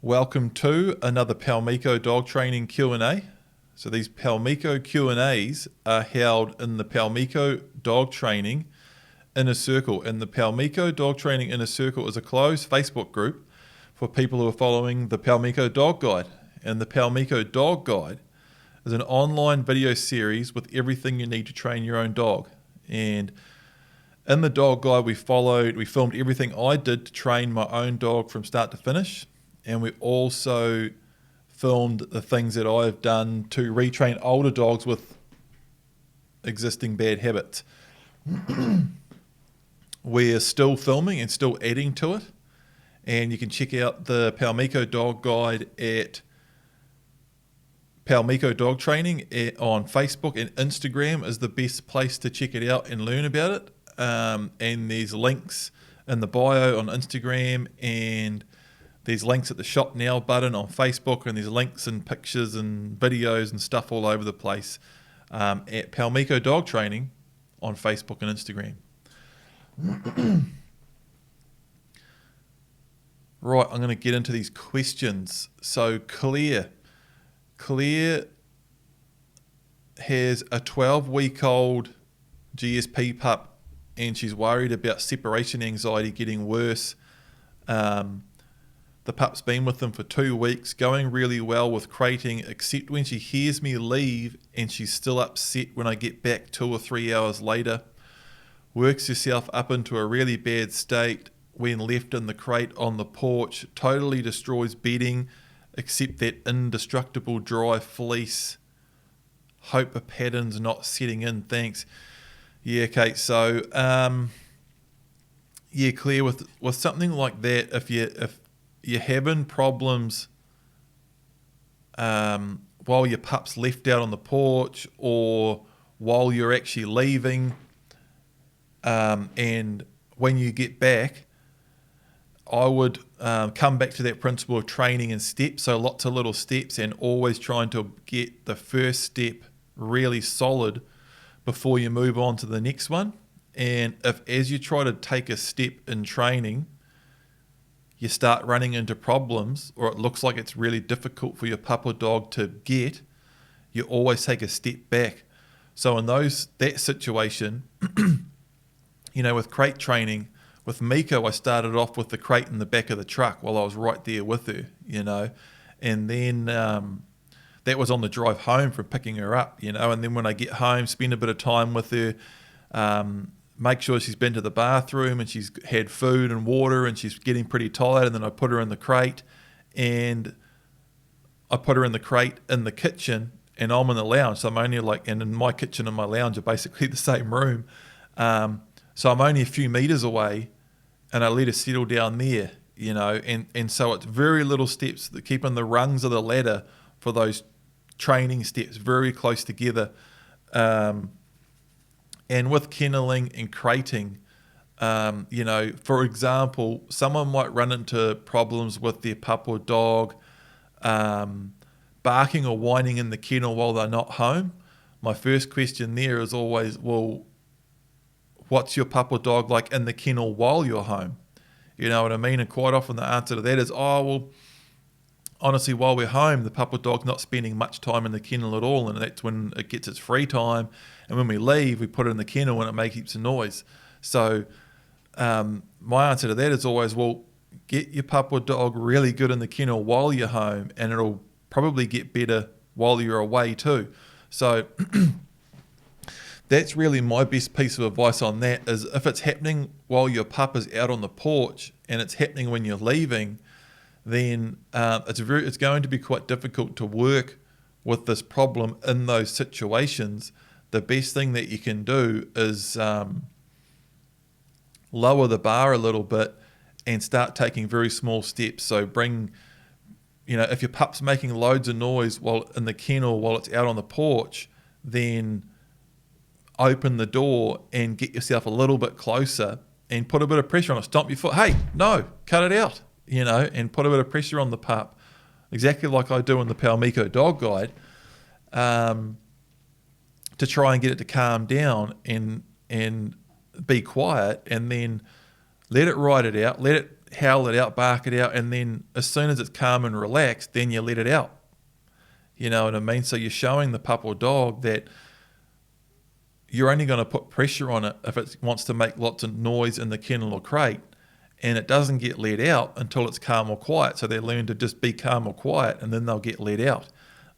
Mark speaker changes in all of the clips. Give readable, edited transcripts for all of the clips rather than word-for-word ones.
Speaker 1: Welcome to another Paumiko dog training Q&A. So these Paumiko Q&As are held in the Paumiko dog training inner circle. And the Paumiko dog training inner circle is a closed Facebook group for people who are following the Paumiko dog guide. And the Paumiko dog guide is an online video series with everything you need to train your own dog. And in the dog guide we filmed everything I did to train my own dog from start to finish. And we also filmed the things that I've done to retrain older dogs with existing bad habits. We're still filming and still adding to it. And you can check out the Paumiko dog guide at Paumiko dog training on Facebook, and Instagram is the best place to check it out and learn about it. And there's links in the bio on Instagram, and there's links at the Shop Now button on Facebook, and there's links and pictures and videos and stuff all over the place at Paumiko Dog Training on Facebook and Instagram. Right, I'm going to get into these questions. So Claire has a 12-week-old GSP pup, and she's worried about separation anxiety getting worse. The pup's been with them for 2 weeks, going really well with crating, except when she hears me leave and she's still upset when I get back 2 or 3 hours later. Works herself up into a really bad state when left in the crate on the porch. Totally destroys bedding, except that indestructible dry fleece. Hope a pattern's not setting in, thanks. Yeah, Kate, so Claire, with something like that, if you're having problems while your pup's left out on the porch or while you're actually leaving, and when you get back, I would come back to that principle of training in steps, so lots of little steps, and always trying to get the first step really solid before you move on to the next one. And if as you try to take a step in training, you start running into problems, or it looks like it's really difficult for your pup or dog to get, you always take a step back. So in that situation, with crate training, with Miko, I started off with the crate in the back of the truck while I was right there with her, and then that was on the drive home from picking her up, and then when I get home, spend a bit of time with her, make sure she's been to the bathroom and she's had food and water and she's getting pretty tired, and then I put her in the crate, and I put her in the crate in the kitchen, and I'm in the lounge. So I'm only and in my kitchen and my lounge are basically the same room. So I'm only a few meters away, and I let her settle down there, and so it's very little steps, keeping the rungs of the ladder for those training steps very close together. And with kenneling and crating, for example, someone might run into problems with their pup or dog barking or whining in the kennel while they're not home. My first question there is always, well, what's your pup or dog like in the kennel while you're home? You know what I mean? And quite often the answer to that is, honestly, while we're home, the pup or dog's not spending much time in the kennel at all, and that's when it gets its free time. And when we leave, we put it in the kennel and it makes heaps of noise. So my answer to that is always, well, get your pup or dog really good in the kennel while you're home, and it'll probably get better while you're away too. So that's really my best piece of advice on that, is if it's happening while your pup is out on the porch and it's happening when you're leaving, then it's going to be quite difficult to work with this problem in those situations. The best thing that you can do is lower the bar a little bit and start taking very small steps. So if your pup's making loads of noise while in the kennel while it's out on the porch, then open the door and get yourself a little bit closer and put a bit of pressure on it. Stomp your foot. Hey, no, cut it out, and put a bit of pressure on the pup, exactly like I do in the Paumiko dog guide, to try and get it to calm down and be quiet, and then let it ride it out. Let it howl it out, bark it out, and then as soon as it's calm and relaxed, then you let it out. You know what I mean? So you're showing the pup or dog that you're only going to put pressure on it if it wants to make lots of noise in the kennel or crate, and it doesn't get let out until it's calm or quiet. So they learn to just be calm or quiet, and then they'll get let out.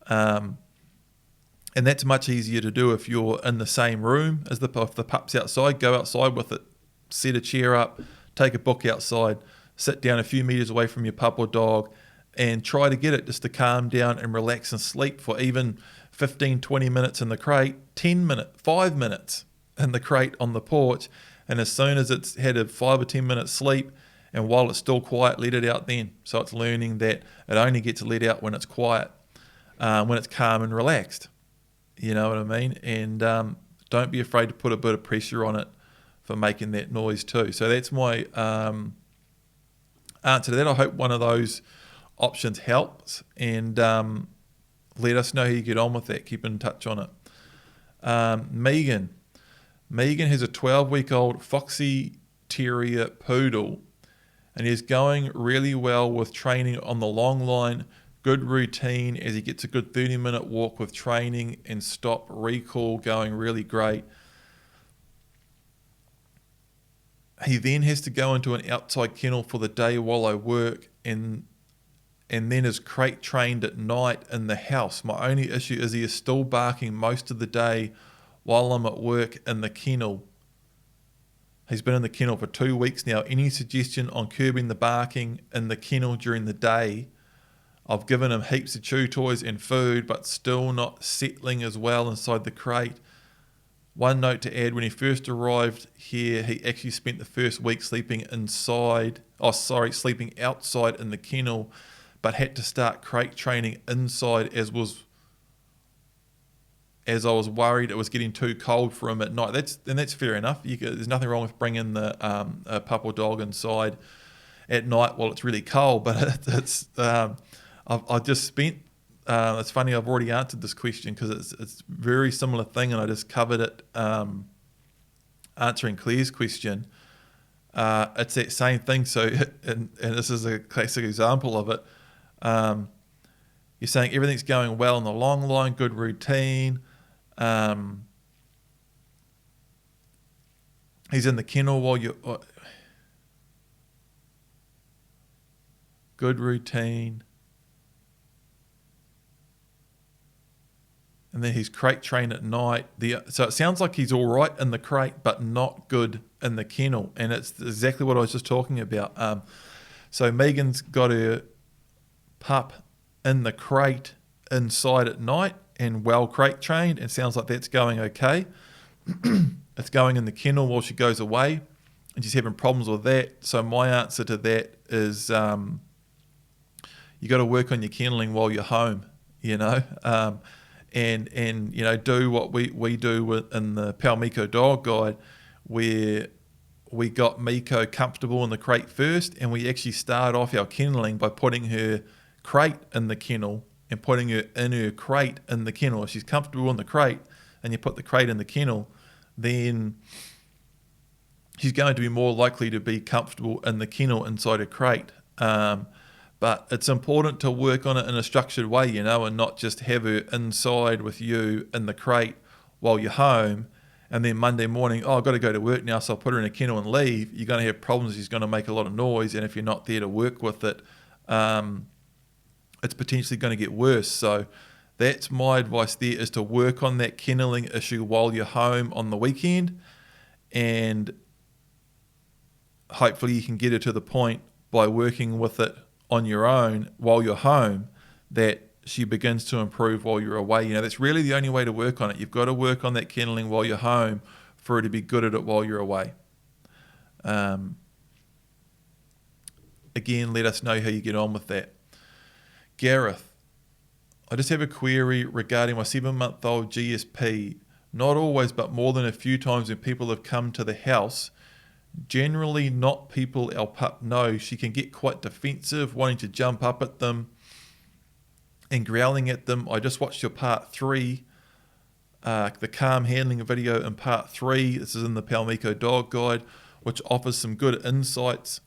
Speaker 1: And that's much easier to do if you're in the same room as if the pup's outside. Go outside with it, set a chair up, take a book outside, sit down a few meters away from your pup or dog, and try to get it just to calm down and relax and sleep for even 15, 20 minutes in the crate, 10 minutes, 5 minutes in the crate on the porch. And as soon as it's had a 5 or 10 minutes sleep, and while it's still quiet, let it out then. So it's learning that it only gets let out when it's quiet, when it's calm and relaxed. You know what I mean? And don't be afraid to put a bit of pressure on it for making that noise too. So that's my answer to that. I hope one of those options helps, and let us know how you get on with that. Keep in touch on it. Megan has a 12-week-old Foxy Terrier Poodle, and he's going really well with training on the long line. Good routine as he gets a good 30-minute walk with training and stop recall going really great. He then has to go into an outside kennel for the day while I work, and then is crate trained at night in the house. My only issue is he is still barking most of the day while I'm at work in the kennel. He's been in the kennel for 2 weeks now. Any suggestion on curbing the barking in the kennel during the day? I've given him heaps of chew toys and food, but still not settling as well inside the crate. One note to add, when he first arrived here, he actually spent the first week sleeping outside in the kennel, but had to start crate training inside as I was worried it was getting too cold for him at night. That's fair enough. There's nothing wrong with bringing the a pup or dog inside at night while it's really cold, but it's I just spent. It's funny, I've already answered this question because it's a very similar thing, and I just covered it answering Claire's question. It's that same thing. So, and this is a classic example of it. You're saying everything's going well in the long line, good routine. He's in the kennel while you're... good routine. And then he's crate trained at night. So it sounds like he's all right in the crate, but not good in the kennel. And it's exactly what I was just talking about. So Megan's got her pup in the crate inside at night and well crate trained, and sounds like that's going okay. It's going in the kennel while she goes away, and she's having problems with that. So my answer to that is you got to work on your kenneling while you're home, you know. And you know, do what we do in the Paumiko dog guide, where we got Miko comfortable in the crate first, and we actually start off our kenneling by putting her crate in the kennel and putting her in her crate in the kennel. If she's comfortable in the crate and you put the crate in the kennel, then she's going to be more likely to be comfortable in the kennel inside her crate. But it's important to work on it in a structured way, you know, and not just have her inside with you in the crate while you're home, and then Monday morning, I've got to go to work now, so I'll put her in a kennel and leave. You're going to have problems. She's going to make a lot of noise, and if you're not there to work with it, it's potentially going to get worse. So that's my advice there, is to work on that kenneling issue while you're home on the weekend, and hopefully you can get her to the point by working with it on your own while you're home that she begins to improve while you're away. You know, that's really the only way to work on it. You've got to work on that kenneling while you're home for her to be good at it while you're away. Again, let us know how you get on with that. Gareth, I just have a query regarding my 7-month-old GSP. Not always, but more than a few times when people have come to the house, generally not people our pup knows, she can get quite defensive, wanting to jump up at them and growling at them. I just watched your part 3, the calm handling video in part 3. This is in the Paumiko dog guide, which offers some good insights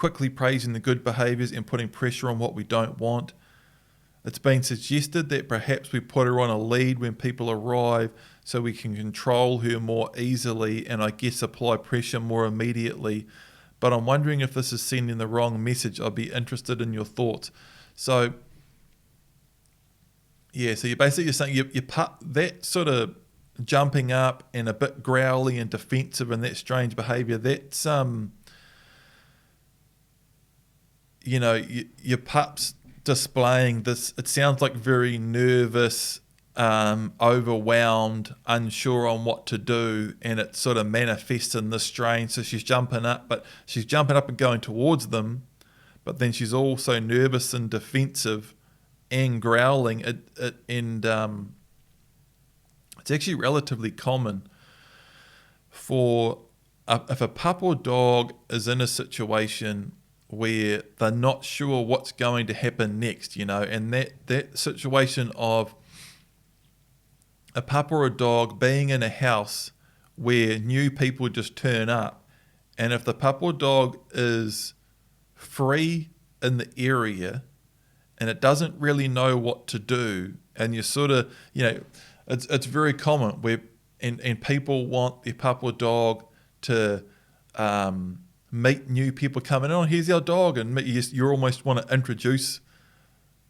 Speaker 1: quickly praising the good behaviours and putting pressure on what we don't want. It's been suggested that perhaps we put her on a lead when people arrive so we can control her more easily and I guess apply pressure more immediately. But I'm wondering if this is sending the wrong message. I'd be interested in your thoughts. So, yeah, so you're basically saying you that sort of jumping up and a bit growly and defensive and that strange behaviour, that's, your pup's displaying this, it sounds like very nervous, overwhelmed, unsure on what to do, and it sort of manifests in this strain. So she's jumping up and going towards them, but then she's also nervous and defensive and growling. It's actually relatively common for if a pup or dog is in a situation where they're not sure what's going to happen next, and that situation of a pup or a dog being in a house where new people just turn up, and if the pup or dog is free in the area and it doesn't really know what to do, and you sort of, it's very common where and people want their pup or dog to meet new people coming in. Oh, here's our dog, and you almost want to introduce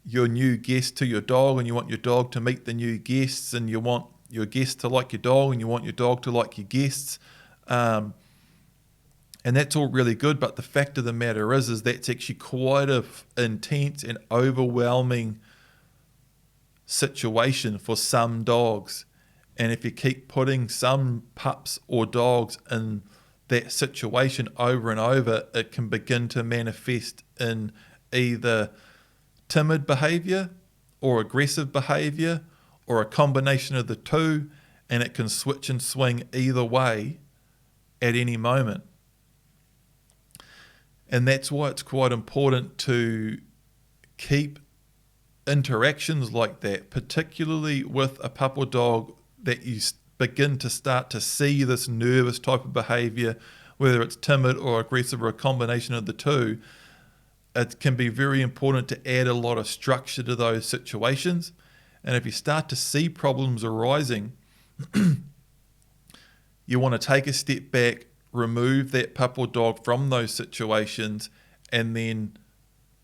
Speaker 1: your new guest to your dog, and you want your dog to meet the new guests, and you want your guests to like your dog, and you want your dog to like your guests, and that's all really good. But the fact of the matter is that's actually quite a intense and overwhelming situation for some dogs. And if you keep putting some pups or dogs in that situation over and over, it can begin to manifest in either timid behavior or aggressive behavior or a combination of the two, and it can switch and swing either way at any moment. And that's why it's quite important to keep interactions like that, particularly with a pup or dog that you begin to start to see this nervous type of behavior, whether it's timid or aggressive or a combination of the two. It can be very important to add a lot of structure to those situations. And if you start to see problems arising, you want to take a step back, remove that pup or dog from those situations, and then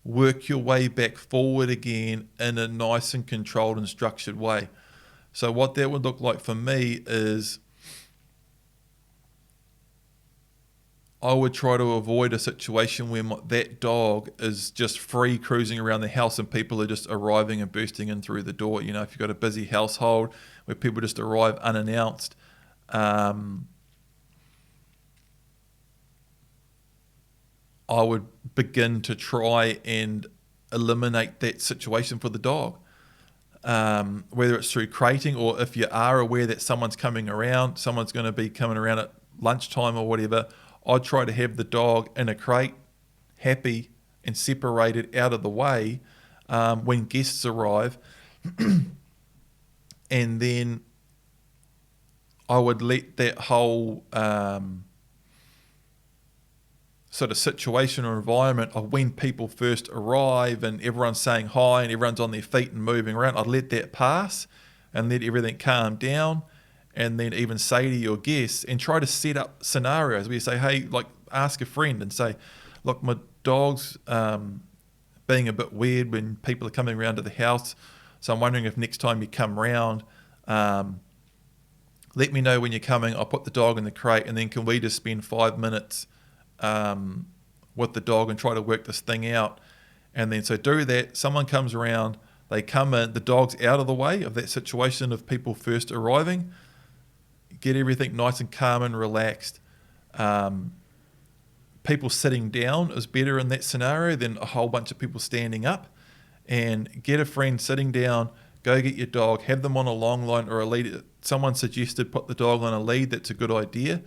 Speaker 1: work your way back forward again in a nice and controlled and structured way. So what that would look like for me is I would try to avoid a situation where that dog is just free cruising around the house and people are just arriving and bursting in through the door. If you've got a busy household where people just arrive unannounced, I would begin to try and eliminate that situation for the dog. Whether it's through crating, or if you are aware that someone's coming around, someone's going to be coming around at lunchtime or whatever, I'd try to have the dog in a crate, happy and separated out of the way when guests arrive. And then I would let that whole sort of situation or environment of when people first arrive and everyone's saying hi and everyone's on their feet and moving around, I'd let that pass and let everything calm down, and then even say to your guests and try to set up scenarios where you say, hey, like ask a friend and say, look, my dog's being a bit weird when people are coming around to the house, so I'm wondering if next time you come round, let me know when you're coming, I'll put the dog in the crate, and then can we just spend 5 minutes with the dog and try to work this thing out. And then so do that, someone comes around, they come in, the dog's out of the way of that situation of people first arriving, get everything nice and calm and relaxed. People sitting down is better in that scenario than a whole bunch of people standing up. And get a friend sitting down, go get your dog, have them on a long line or a lead. Someone suggested put the dog on a lead, that's a good idea.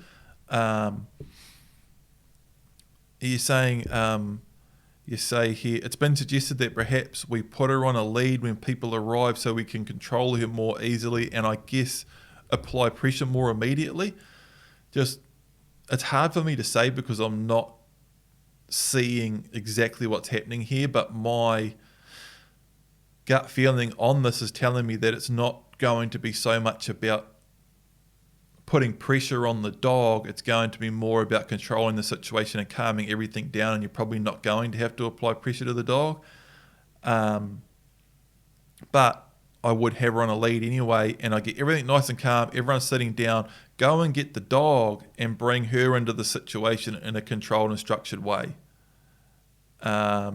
Speaker 1: You're saying, you say here, it's been suggested that perhaps we put her on a lead when people arrive so we can control her more easily and I guess apply pressure more immediately. Just, it's hard for me to say because I'm not seeing exactly what's happening here, but my gut feeling on this is telling me that it's not going to be so much about putting pressure on the dog. It's going to be more about controlling the situation and calming everything down, and you're probably not going to have to apply pressure to the dog. But I would have her on a lead anyway, and I get everything nice and calm, everyone's sitting down, go and get the dog and bring her into the situation in a controlled and structured way. Let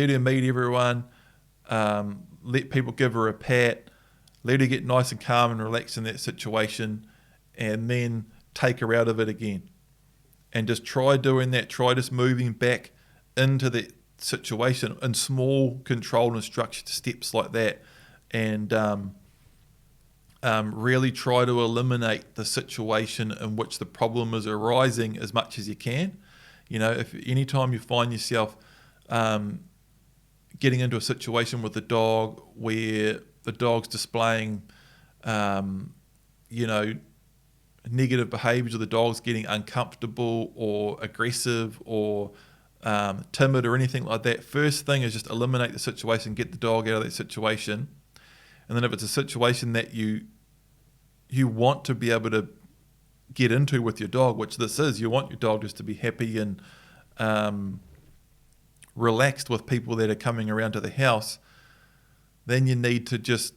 Speaker 1: her meet everyone, let people give her a pat, let her get nice and calm and relaxed in that situation, and then take her out of it again. And just try doing that, try just moving back into that situation in small, controlled and structured steps like that, and really try to eliminate the situation in which the problem is arising as much as you can. If anytime you find yourself getting into a situation with the dog where the dog's displaying, negative behaviours, or the dog's getting uncomfortable or aggressive or timid or anything like that, first thing is just eliminate the situation, get the dog out of that situation. And then if it's a situation that you want to be able to get into with your dog, which this is, you want your dog just to be happy and relaxed with people that are coming around to the house, then you need to just,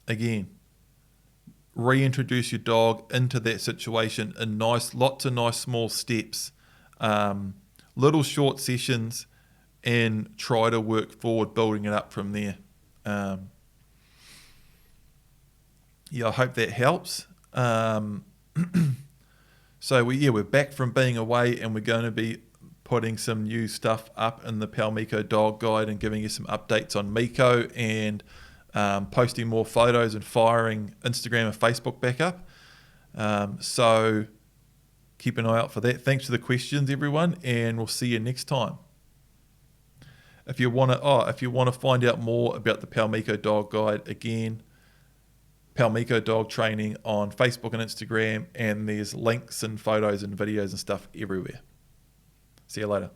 Speaker 1: again, reintroduce your dog into that situation in lots of nice small steps, little short sessions, and try to work forward, building it up from there. I hope that helps. So we're back from being away, and we're going to be putting some new stuff up in the Paumiko Dog Guide and giving you some updates on Miko, and posting more photos and firing Instagram and Facebook back up. So keep an eye out for that. Thanks for the questions, everyone, and we'll see you next time. If you want to find out more about the Paumiko Dog Guide, again, Paumiko Dog Training on Facebook and Instagram, and there's links and photos and videos and stuff everywhere. See you later.